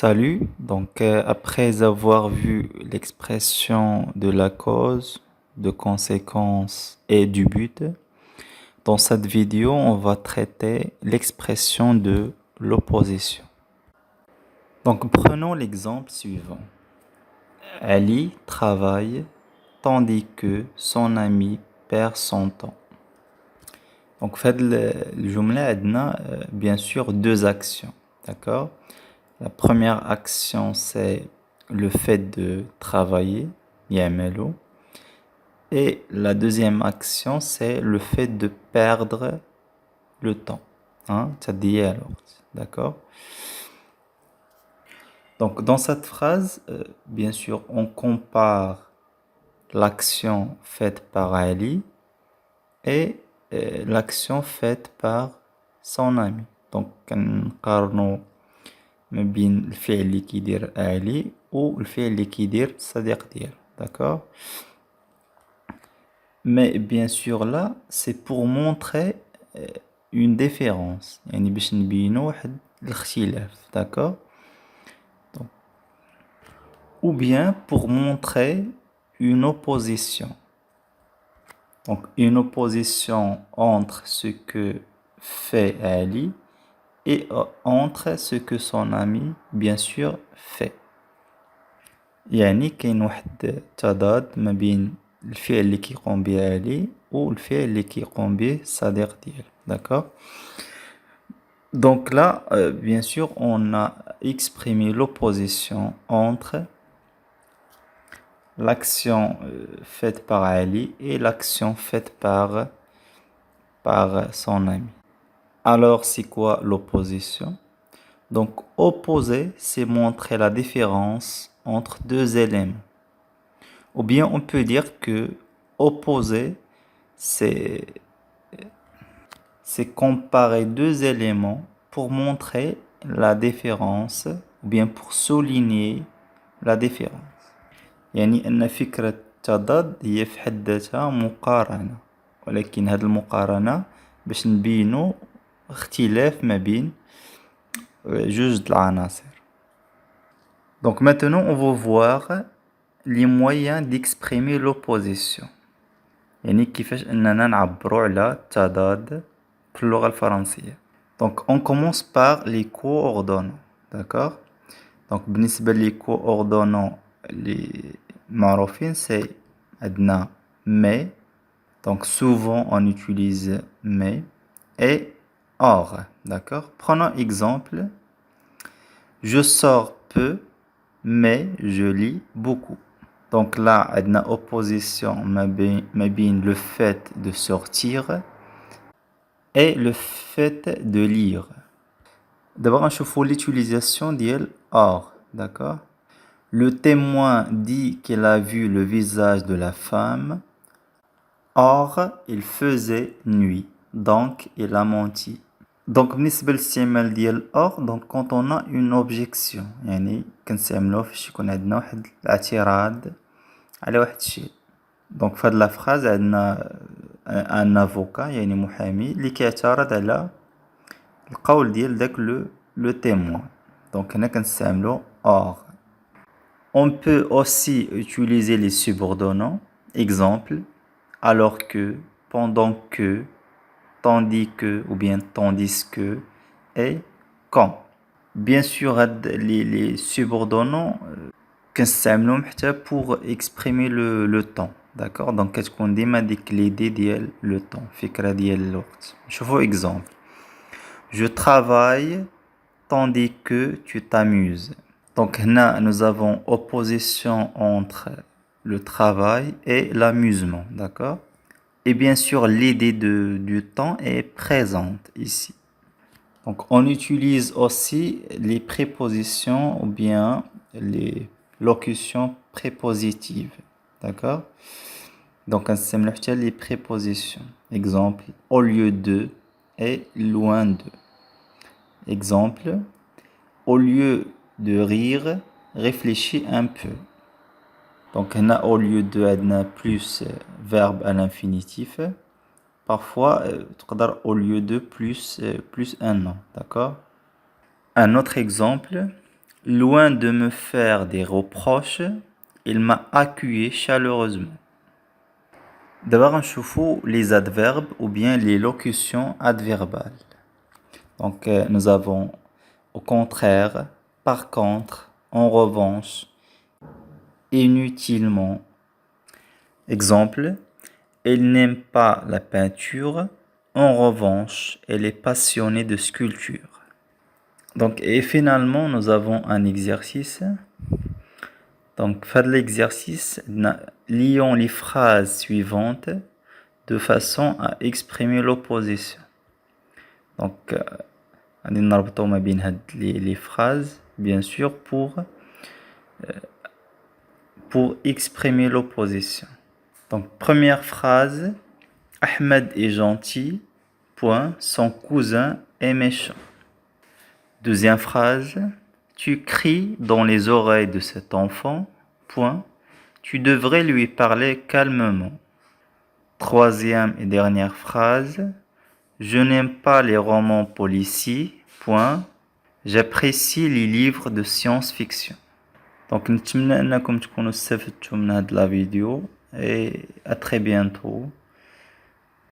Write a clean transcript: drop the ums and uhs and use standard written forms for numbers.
Salut, après avoir vu l'expression de la cause, de conséquence et du but, dans cette vidéo, on va traiter l'expression de l'opposition. Donc prenons l'exemple suivant. Ali travaille tandis que son ami perd son temps. Donc fait le jumla adna bien sûr deux actions, d'accord? La première action, c'est le fait de travailler, يعملوا. Et la deuxième action, c'est le fait de perdre le temps. Hein, تضييع الوقت. D'accord? Donc, dans cette phrase, bien sûr, on compare l'action faite par Ali et l'action faite par son ami. Donc, نقارنوا ما بين الفعل اللي كيدير علي والفعل اللي كيدير الصديق ديالو. D'accord? Mais bien sûr là, c'est pour montrer une différence. يعني باش نبينو واحد الاختلاف. D'accord? Donc, ou bien pour montrer une opposition. Donc une opposition entre ce que fait Ali et entre ce que son ami, bien sûr, fait. يعني كاين واحد التضاد ما بين الفعل اللي كيقوم به علي والفعل اللي كيقوم به الصديق ديالو. D'accord? Donc là, bien sûr, on a exprimé l'opposition entre l'action faite par Ali et l'action faite par son ami. Alors, c'est quoi l'opposition? Donc, opposer, c'est montrer la différence entre deux éléments. Ou bien on peut dire que opposer, c'est comparer deux éléments pour montrer la différence ou bien pour souligner la différence. يعني أن فكرة التضاد هي في حد ذاتها مقارنة، ولكن هذه المقارنة باش نبينو اختلاف ما بين جوج العناصر. Donc maintenant on va voir les moyens d'exprimer l'opposition. يعني كيفاش أننا نعبروا على التضاد في اللغة الفرنسية. Donc on commence par les coordonnants. D'accord? Donc بالنسبة les coordonnants les معروفين c'est عندنا mais. Donc souvent on utilise mais et or. D'accord? Prenons exemple. Je sors peu mais je lis beaucoup. Donc là, on a opposition ما بين le fait de sortir et le fait de lire. D'abord, on voit l'utilisation d'elle or, d'accord? Le témoin dit qu'il a vu le visage de la femme. Or, il faisait nuit, donc il a menti. Donc, بالنسبة للاستعمال ديال or, donc quand on a une objection, يعني كنستعملوه فاش يكون عندنا واحد الاعتراض على واحد الشيء. دونك في هاد لا فراز عندنا ان افوكا يعني محامي اللي كيعترض على القول ديال داك لو témoin. دونك هنا كنستعملو or. On peut aussi utiliser les subordonnants. Exemple, alors que, pendant que, tandis que ou bien tandis que et quand. Bien sûr les subordonnants كنستعملوهم حتى pour exprimer le temps. D'accord? Donc كتكون ديما ديك l'idée ديال le temps, فكرة ديال الوقت. نشوفوا exemple. Je travaille tandis que tu t'amuses. Donc هنا nous avons opposition entre le travail et l'amusement. D'accord? Et bien sûr l'idée du temps est présente ici. Donc on utilise aussi les prépositions ou bien les locutions prépositives. D'accord? Donc on s'aime les prépositions. Exemple, au lieu de et loin de. Exemple, au lieu de rire, réfléchis un peu. Donc on a au lieu de adna plus verbe à l'infinitif. Parfois, au lieu de plus un nom. D'accord? Un autre exemple, Loin de me faire des reproches, il m'a accueilli chaleureusement. D'abord, نشوفوا les adverbes ou bien les locutions adverbales. Donc, nous avons au contraire, par contre, en revanche, inutilement. Exemple, elle n'aime pas la peinture. En revanche, elle est passionnée de sculpture. Donc, et finalement, nous avons un exercice. Donc, faire l'exercice, lions les phrases suivantes de façon à exprimer l'opposition. Donc, غادي نربطو ما بين هاد les phrases, bien sûr, pour exprimer l'opposition. Donc, première phrase, Ahmed est gentil, point, son cousin est méchant. Deuxième phrase, tu cries dans les oreilles de cet enfant, point, tu devrais lui parler calmement. Troisième et dernière phrase, je n'aime pas les romans policiers, point, j'apprécie les livres de science-fiction. Donc, نتمنى أنكم تكونوا استفدتوا من هاد la vidéo et à très bientôt.